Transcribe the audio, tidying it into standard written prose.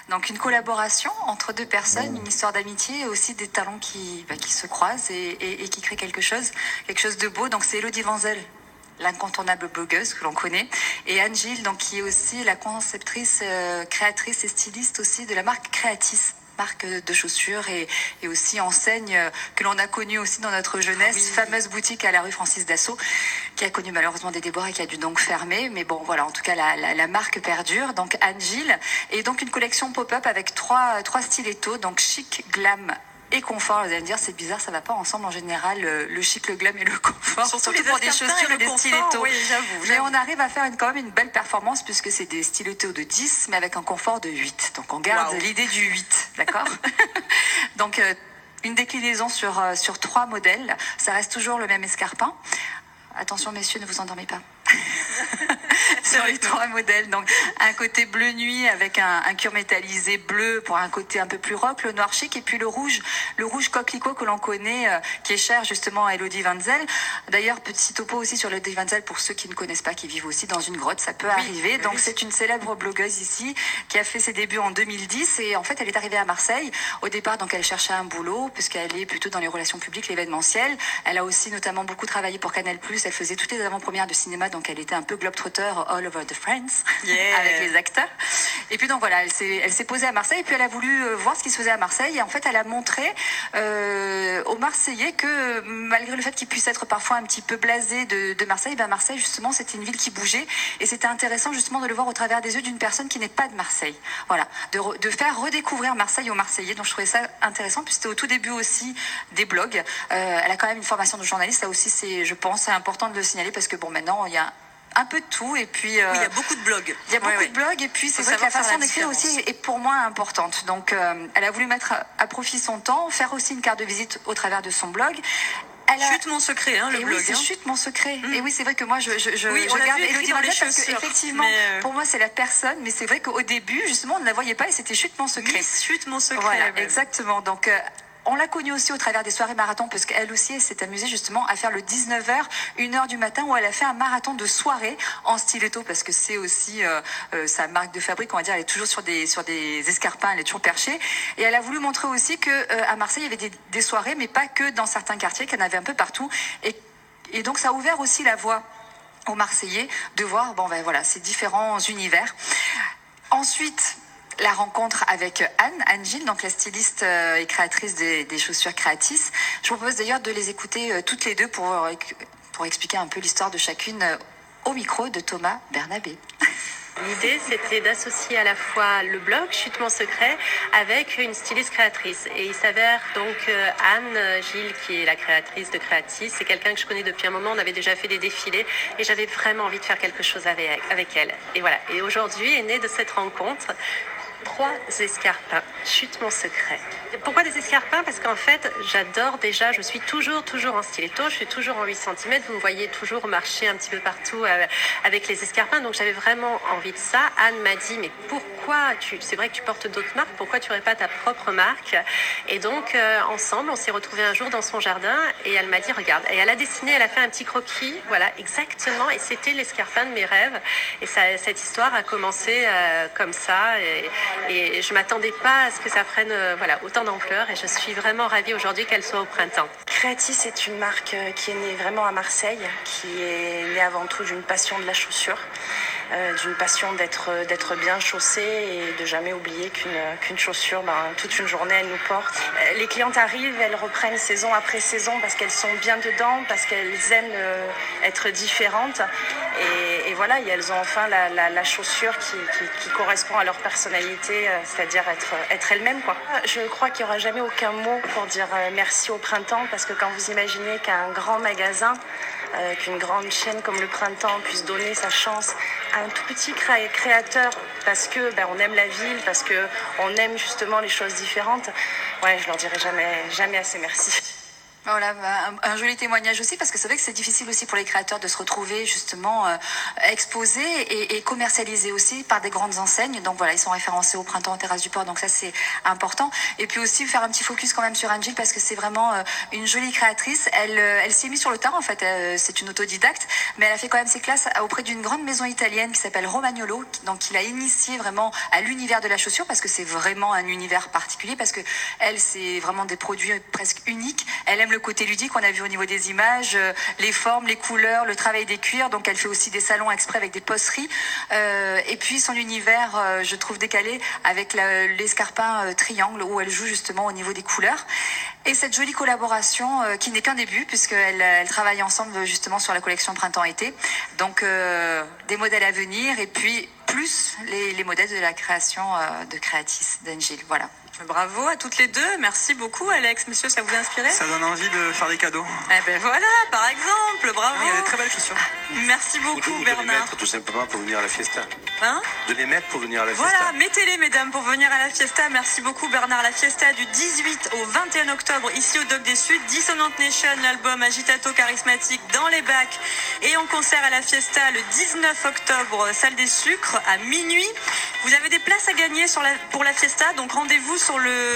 Donc une collaboration entre deux personnes, une histoire d'amitié et aussi des talents qui se croisent et qui créent quelque chose de beau. Donc c'est Elodie Wenzel, l'incontournable blogueuse que l'on connaît, et Anne Gilles, donc, qui est aussi la conceptrice, créatrice et styliste aussi de la marque Creatis, marque de chaussures et aussi enseigne que l'on a connue aussi dans notre jeunesse, fameuse boutique à la rue Francis Dassault, qui a connu malheureusement des déboires et qui a dû donc fermer. Mais bon, voilà, en tout cas, la marque perdure. Donc Anne Gilles, et donc une collection pop-up avec trois stilettos, donc chic, glam et confort. Vous allez me dire, c'est bizarre, ça va pas ensemble en général, le chic, le glam et le confort. Surtout pour des chaussures et des stilettos. Oui, j'avoue. Mais on arrive à faire quand même une belle performance puisque c'est des stilettos de 10, mais avec un confort de 8. Donc on garde l'idée du 8, d'accord? Donc une déclinaison sur 3 modèles. Ça reste toujours le même escarpin. Attention messieurs, ne vous endormez pas. Sur les 3 modèles, donc un côté bleu nuit avec un cuir métallisé bleu pour un côté un peu plus rock, le noir chic, et puis le rouge coquelicot que l'on connaît, qui est cher justement à Elodie Wenzel. D'ailleurs, petit topo aussi sur Elodie Wenzel pour ceux qui ne connaissent pas, qui vivent aussi dans une grotte, ça peut arriver. Donc c'est une célèbre blogueuse ici qui a fait ses débuts en 2010 et en fait elle est arrivée à Marseille. Au départ, donc elle cherchait un boulot puisqu'elle est plutôt dans les relations publiques, l'événementiel. Elle a aussi notamment beaucoup travaillé pour Canal+. Elle faisait toutes les avant-premières de cinéma, donc elle était un peu globe-trotter all over the France avec les acteurs. Et puis donc voilà, elle s'est posée à Marseille et puis elle a voulu voir ce qui se faisait à Marseille et en fait elle a montré aux Marseillais que malgré le fait qu'ils puissent être parfois un petit peu blasés de Marseille, Marseille justement c'était une ville qui bougeait et c'était intéressant justement de le voir au travers des yeux d'une personne qui n'est pas de Marseille. Voilà, de faire redécouvrir Marseille aux Marseillais. Donc je trouvais ça intéressant, puis c'était au tout début aussi des blogs. Elle a quand même une formation de journaliste, ça aussi c'est, je pense, c'est important de le signaler parce que bon, maintenant il y a un peu de tout et puis il y a beaucoup de blogs. Il y a beaucoup de blogs et puis c'est vrai que la façon d'écrire aussi est pour moi importante. Donc elle a voulu mettre à profit son temps, faire aussi une carte de visite au travers de son blog. Chute mon secret, le blog. Oui, c'est Chute mon secret. Et oui, c'est vrai que moi, je garde Elodie Wenzel parce que effectivement, pour moi, c'est la personne. Mais c'est vrai qu'au début, justement, on ne la voyait pas et c'était Chute mon secret. Miss Chute mon secret. Voilà, exactement. Donc on l'a connue aussi au travers des soirées marathon parce qu'elle aussi elle s'est amusée justement à faire le 19h, 1h du matin où elle a fait un marathon de soirée en stiletto parce que c'est aussi sa marque de fabrique, on va dire, elle est toujours sur des escarpins, elle est toujours perchée. Et elle a voulu montrer aussi que à Marseille il y avait des soirées, mais pas que dans certains quartiers, qu'il y en avait un peu partout. Et donc ça a ouvert aussi la voie aux Marseillais de voir ces différents univers. Ensuite, la rencontre avec Anne Gilles, donc la styliste et créatrice des chaussures Creatis. Je vous propose d'ailleurs de les écouter toutes les deux pour expliquer un peu l'histoire de chacune au micro de Thomas Bernabé. L'idée, c'était d'associer à la fois le blog Chute mon secret avec une styliste créatrice. Et il s'avère donc Anne Gilles, qui est la créatrice de Creatis, c'est quelqu'un que je connais depuis un moment. On avait déjà fait des défilés et j'avais vraiment envie de faire quelque chose avec elle. Et voilà. Et aujourd'hui est née de cette rencontre 3 escarpins, Chute mon secret. Pourquoi des escarpins? Parce qu'en fait, j'adore déjà, je suis toujours en stiletto, je suis toujours en 8 cm, vous me voyez toujours marcher un petit peu partout avec les escarpins, donc j'avais vraiment envie de ça. Anne m'a dit, mais pourquoi c'est vrai que tu portes d'autres marques, pourquoi tu n'aurais pas ta propre marque? Et donc, ensemble, on s'est retrouvés un jour dans son jardin et elle m'a dit, regarde, et elle a dessiné, elle a fait un petit croquis, voilà, exactement, et c'était l'escarpin de mes rêves. Et cette histoire a commencé comme ça, et je m'attendais pas à ce que ça prenne autant d'ampleur et je suis vraiment ravie aujourd'hui qu'elle soit au printemps. Creatis est une marque qui est née vraiment à Marseille, qui est née avant tout d'une passion de la chaussure, d'une passion d'être bien chaussée et de jamais oublier qu'une chaussure, toute une journée, elle nous porte. Les clientes arrivent, elles reprennent saison après saison parce qu'elles sont bien dedans, parce qu'elles aiment être différentes et voilà, et elles ont enfin la chaussure qui correspond à leur personnalité, c'est-à-dire être elles-mêmes, quoi. Je crois qu'il n'y aura jamais aucun mot pour dire merci au printemps parce que quand vous imaginez qu'un grand magasin, qu'une grande chaîne comme le Printemps puisse donner sa chance à un tout petit créateur parce que on aime la ville, parce que on aime justement les choses différentes, je leur dirai jamais assez merci. Voilà, un joli témoignage aussi, parce que c'est vrai que c'est difficile aussi pour les créateurs de se retrouver justement exposés et commercialisés aussi par des grandes enseignes. Donc voilà, ils sont référencés au printemps en Terrasse du Port, donc ça c'est important. Et puis aussi faire un petit focus quand même sur Angel, parce que c'est vraiment une jolie créatrice. Elle s'est mise sur le tard en fait, c'est une autodidacte, mais elle a fait quand même ses classes auprès d'une grande maison italienne qui s'appelle Romagnolo, donc il a initié vraiment à l'univers de la chaussure, parce que c'est vraiment un univers particulier, parce que elle, c'est vraiment des produits presque uniques. Elle aime le côté ludique, on a vu au niveau des images, les formes, les couleurs, le travail des cuirs, donc elle fait aussi des salons exprès avec des posteries, et puis son univers, je trouve décalé avec l'escarpin triangle, où elle joue justement au niveau des couleurs. Et cette jolie collaboration qui n'est qu'un début, puisqu'elle travaille ensemble justement sur la collection printemps-été, donc des modèles à venir, et puis plus les modèles de la création de Creatis, d'Angel, voilà. Bravo à toutes les deux, merci beaucoup Alex. Messieurs, ça vous a inspiré? Ça donne envie de faire des cadeaux. Eh ben voilà, par exemple, bravo. Il y a des très belles chaussures. Merci beaucoup Bernard. De les mettre tout simplement pour venir à la fiesta. Hein? De les mettre pour venir à la fiesta. Voilà, mettez-les mesdames pour venir à la fiesta. Merci beaucoup Bernard. La fiesta du 18 au 21 octobre ici au Doc des Suds. Dissonant Nation, l'album Agitato charismatique dans les bacs. Et en concert à la fiesta le 19 octobre, salle des Sucres à minuit. Vous avez des places à gagner pour la fiesta, donc rendez-vous sur le